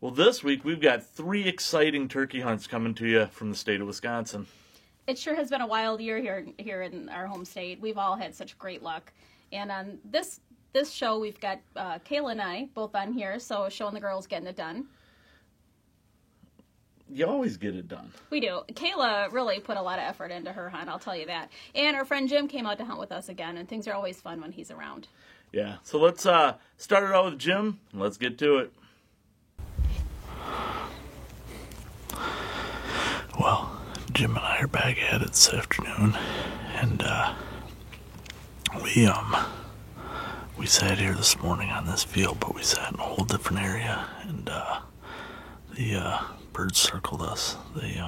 Well, this week we've got 3 exciting turkey hunts coming to you from the state of Wisconsin. It sure has been a wild year here in our home state. We've all had such great luck. And on this show, we've got Kayla and I both on here, so showing the girls getting it done. You always get it done. We do. Kayla really put a lot of effort into her hunt, I'll tell you that. And our friend Jim came out to hunt with us again, and things are always fun when he's around. Yeah, so let's start it out with Jim, and let's get to it. Well, Jim and I are back at it this afternoon, and we sat here this morning on this field, but we sat in a whole different area, and the birds circled us. They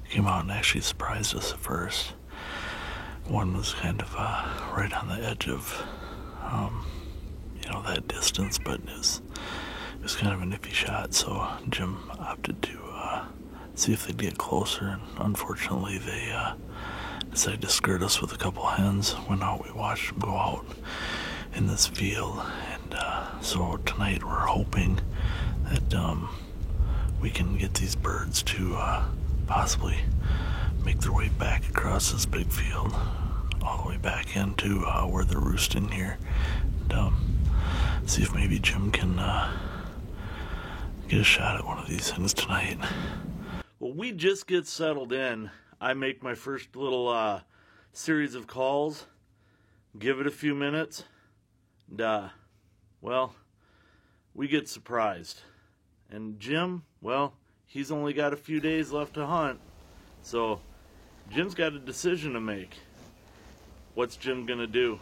came out and actually surprised us at first. One was kind of right on the edge of that distance, but it was kind of an iffy shot, so Jim opted to see if they'd get closer, and unfortunately they decided to skirt us with a couple hens. Went out, we watched them go out in this field, and so tonight we're hoping that we can get these birds to possibly make their way back across this big field, all the way back into where they're roosting here, and see if maybe Jim can get a shot at one of these things tonight. Well, we just get settled in. I make my first little series of calls, give it a few minutes, and well, we get surprised. And Jim, well, he's only got a few days left to hunt, so Jim's got a decision to make. What's Jim gonna do?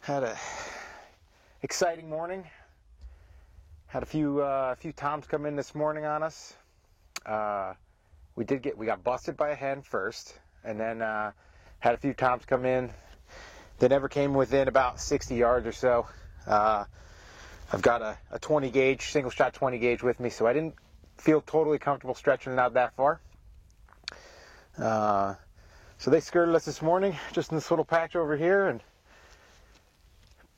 Had a exciting morning. Had a few toms come in this morning on us. We got busted by a hen first, and then had a few toms come in. They never came within about 60 yards or so. I've got a 20 gauge, single shot 20 gauge with me, so I didn't feel totally comfortable stretching it out that far. So they skirted us this morning, just in this little patch over here, and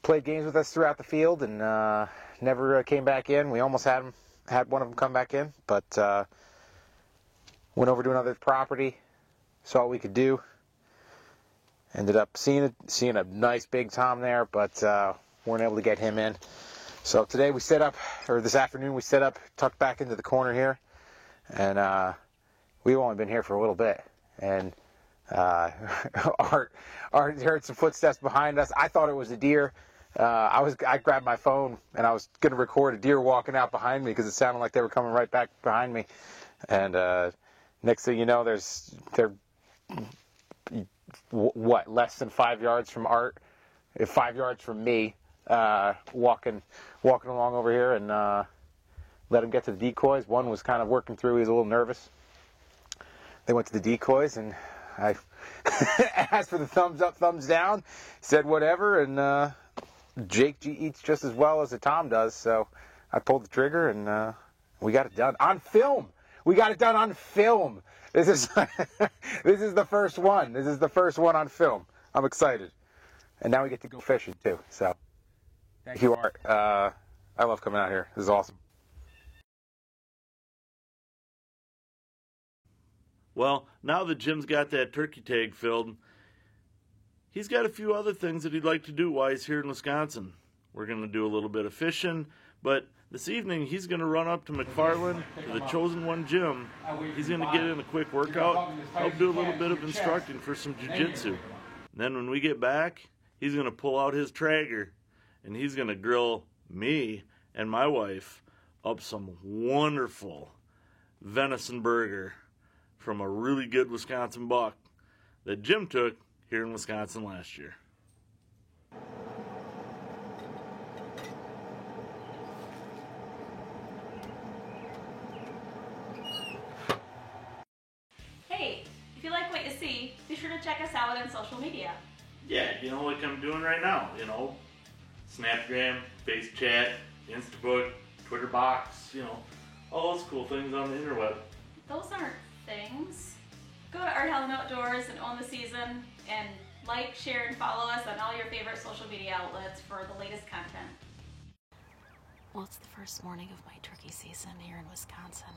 played games with us throughout the field, and never came back in. We almost had one of them come back in, but went over to another property, saw what we could do. Ended up seeing a nice big tom there, but weren't able to get him in. So today we set up, or this afternoon we set up, tucked back into the corner here, and we've only been here for a little bit, and Art heard some footsteps behind us. I thought it was a deer. I grabbed my phone and I was going to record a deer walking out behind me because it sounded like they were coming right back behind me. And next thing you know, they're less than 5 yards from Art, 5 yards from me, walking along over here, and let him get to the decoys. One was kind of working through; he was a little nervous. They went to the decoys, and I asked for the thumbs up, thumbs down, said whatever, and Jake eats just as well as a Tom does, so I pulled the trigger, and we got it done on film. We got it done on film. This is this is the first one. This is the first one on film. I'm excited, and now we get to go fishing too. So, thank you, Art. I love coming out here. This is awesome. Well, now that Jim's got that turkey tag filled, he's got a few other things that he'd like to do while he's here in Wisconsin. We're going to do a little bit of fishing, but this evening he's going to run up to McFarland, to the Chosen One gym. He's going to get in a quick workout, help do a little bit of instructing for some jiu-jitsu. And then when we get back, he's going to pull out his Traeger, and he's going to grill me and my wife up some wonderful venison burger from a really good Wisconsin buck that Jim took here in Wisconsin last year. Hey, if you like what you see, be sure to check us out on social media. Yeah, like I'm doing right now, Snapgram, Face Chat, Instabook, Twitter Box, all those cool things on the interweb. Those aren't things. Go to Art Helen Outdoors and own the season, and like, share, and follow us on all your favorite social media outlets for the latest content. Well, it's the first morning of my turkey season here in Wisconsin.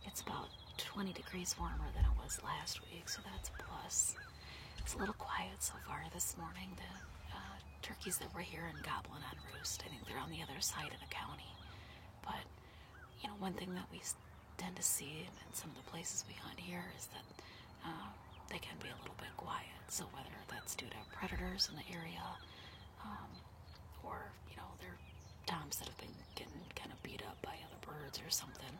It's about 20 degrees warmer than it was last week, so that's a plus. It's a little quiet so far this morning. The turkeys that were here in gobbling on roost, I think they're on the other side of the county. But, one thing that we tend to see in some of the places we hunt here is that they can be a little bit quiet. So whether that's due to predators in the area, or, they're toms that have been getting kind of beat up by other birds or something.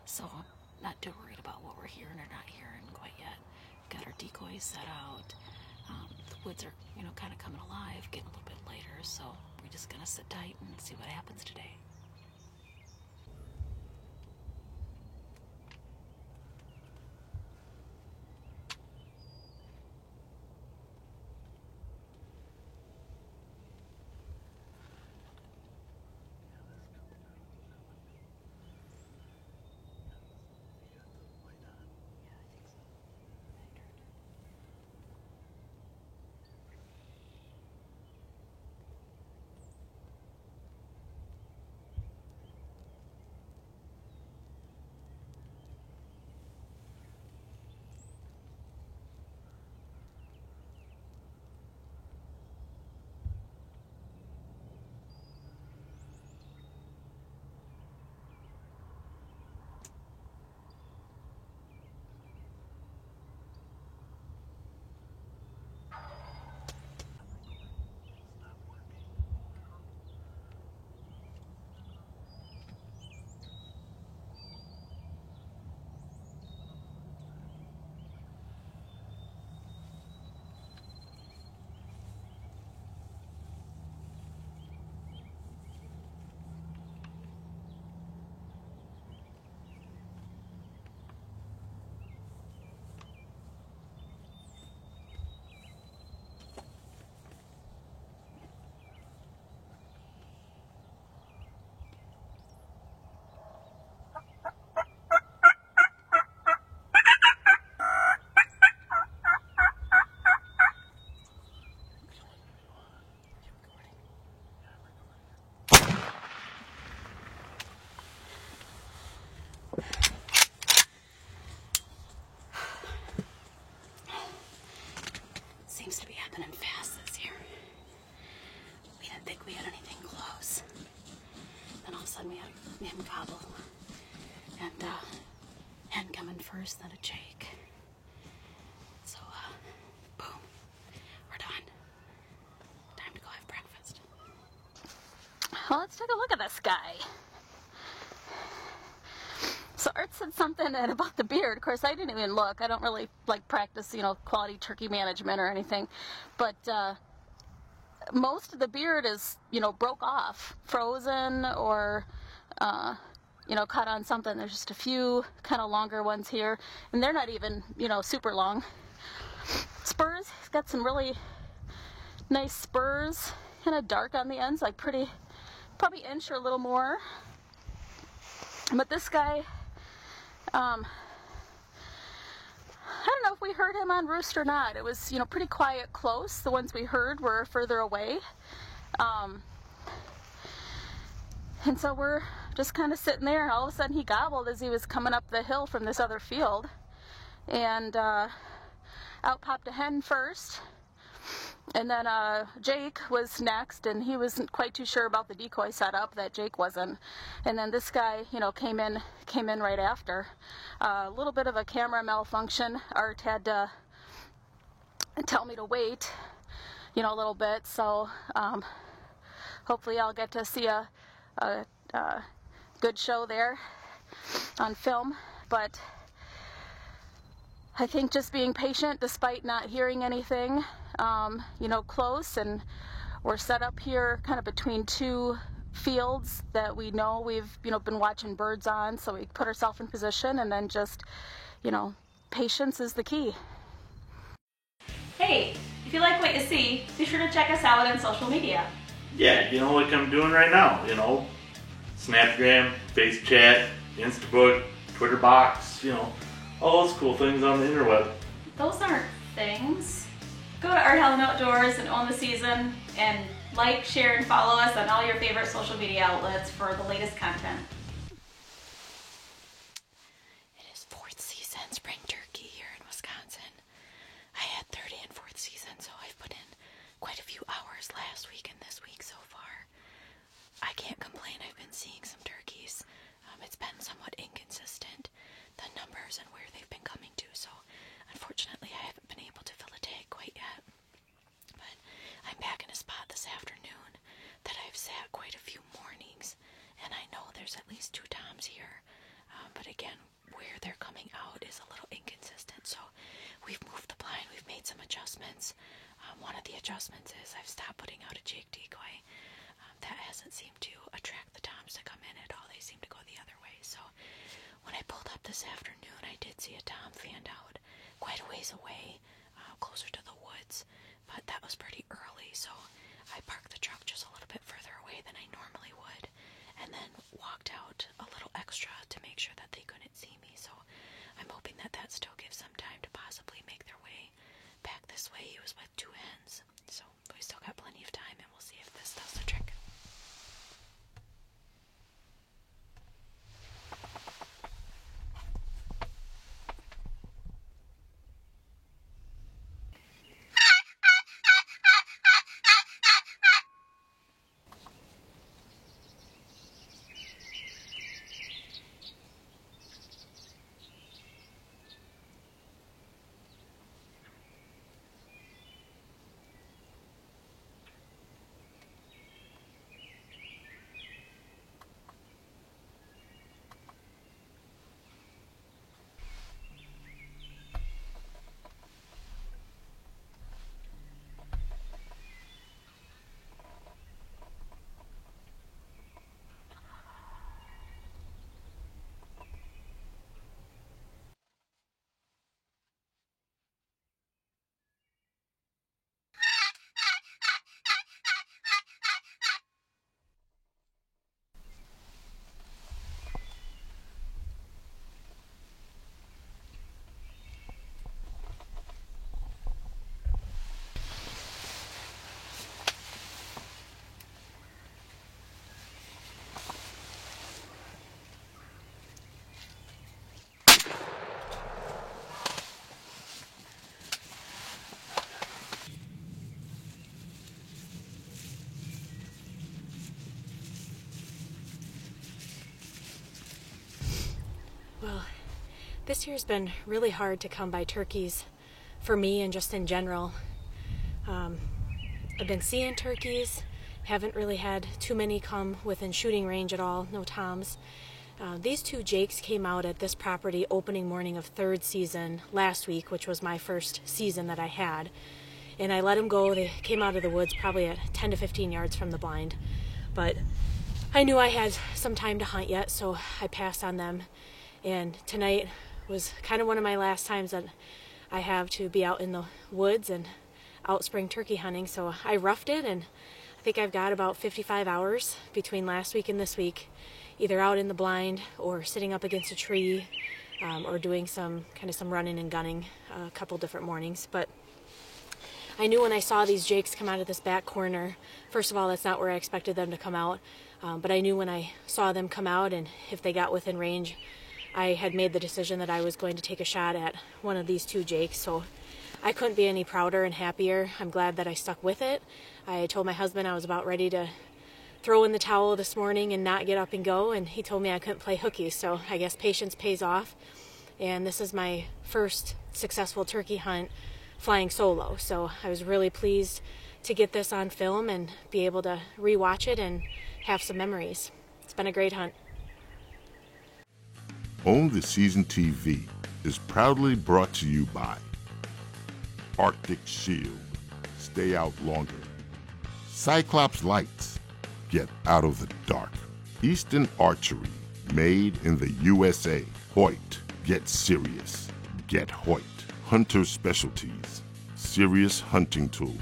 So I'm not too worried about what we're hearing or not hearing quite yet. Got our decoys set out. The woods are, kind of coming alive, getting a little bit later. So we're just going to sit tight and see what happens today. Seems to be happening fast this year. We didn't think we had anything close. Then all of a sudden we had him gobble. And hen coming first, then a Jake. So let's take a look at this guy. So Art said something about the beard. Of course, I didn't even look. I don't really like practice, quality turkey management or anything. But most of the beard is, broke off, frozen, or cut on something. There's just a few kind of longer ones here, and they're not even, super long. Spurs, he's got some really nice spurs, kind of dark on the ends, like probably inch or a little more. But this guy, I don't know if we heard him on roost or not. It was, pretty quiet close. The ones we heard were further away. And so we're just kind of sitting there, and all of a sudden he gobbled as he was coming up the hill from this other field. And out popped a hen first. And then Jake was next, and he wasn't quite too sure about the decoy setup, that Jake wasn't. And then this guy, came in right after. A little bit of a camera malfunction. Art had to tell me to wait, a little bit. So hopefully I'll get to see a good show there on film. But I think just being patient despite not hearing anything, close, and we're set up here kind of between two fields that we know we've, been watching birds on, so we put ourselves in position, and then just, patience is the key. Hey, if you like what you see, be sure to check us out on social media. Yeah, like I'm doing right now, Snapgram, FaceChat, Instabook, Twitter box, all those cool things on the interweb. Those aren't things. Go to Art Helen Outdoors and Own the Season, and like, share, and follow us on all your favorite social media outlets for the latest content. It is 4th season spring turkey here in Wisconsin. I had 30 in 4th season, so I've put in quite a few hours last week and this week so far. I can't complain. I've been seeing some turkeys. It's been somewhat inconsistent, the numbers and where they've been coming to, so unfortunately I haven't been able to fill a tag quite yet. But I'm back in a spot this afternoon that I've sat quite a few mornings, and I know there's at least 2 toms here, but again, where they're coming out is a little inconsistent, so we've moved the blind, we've made some adjustments. One of the adjustments is I've stopped putting out a Jake decoy. That hasn't seemed to attract the toms to come in at all. They seem to go the other way. So when I pulled up this afternoon, I did see a tom fanned out quite a ways away, closer to the woods, but that was pretty early, so I parked the truck just a little bit further away than I normally would, and then walked out a little extra to make sure that they couldn't see me. So I'm hoping that still gives them time to possibly make their way back this way. He was with 2 hens, so we still got plenty of time, and we'll see if this does the trick. Well, this year's been really hard to come by turkeys for me and just in general. I've been seeing turkeys Haven't really had too many come within shooting range at all, no toms. These 2 jakes came out at this property opening morning of 3rd season last week, which was my first season that I had. And I let them go. They came out of the woods probably at 10 to 15 yards from the blind. But I knew I had some time to hunt yet, so I passed on them. And tonight was kind of one of my last times that I have to be out in the woods and out spring turkey hunting. So I roughed it, and I think I've got about 55 hours between last week and this week, either out in the blind or sitting up against a tree, or doing some running and gunning a couple different mornings. But I knew when I saw these jakes come out of this back corner, first of all, that's not where I expected them to come out, but I knew when I saw them come out, and if they got within range, I had made the decision that I was going to take a shot at one of these 2 jakes. So I couldn't be any prouder and happier. I'm glad that I stuck with it. I told my husband I was about ready to throw in the towel this morning and not get up and go, and he told me I couldn't play hooky, so I guess patience pays off. And this is my first successful turkey hunt flying solo, so I was really pleased to get this on film and be able to rewatch it and have some memories. It's been a great hunt. Own the Season TV is proudly brought to you by Arctic Shield, stay out longer. Cyclops Lights, get out of the dark. Easton Archery, made in the USA. Hoyt, get serious. Get Hoyt. Hunter Specialties, serious hunting tools.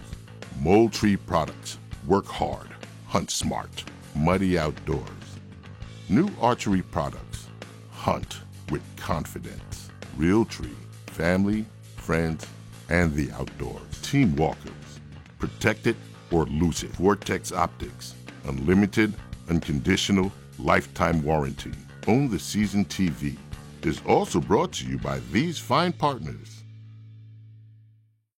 Moultrie Products, work hard, hunt smart. Muddy Outdoors. New archery products, hunt with confidence. Realtree, family, friends, and the outdoors. Team Walkers, protect it or lose it. Vortex Optics, unlimited, unconditional, lifetime warranty. Own the Season TV is also brought to you by these fine partners.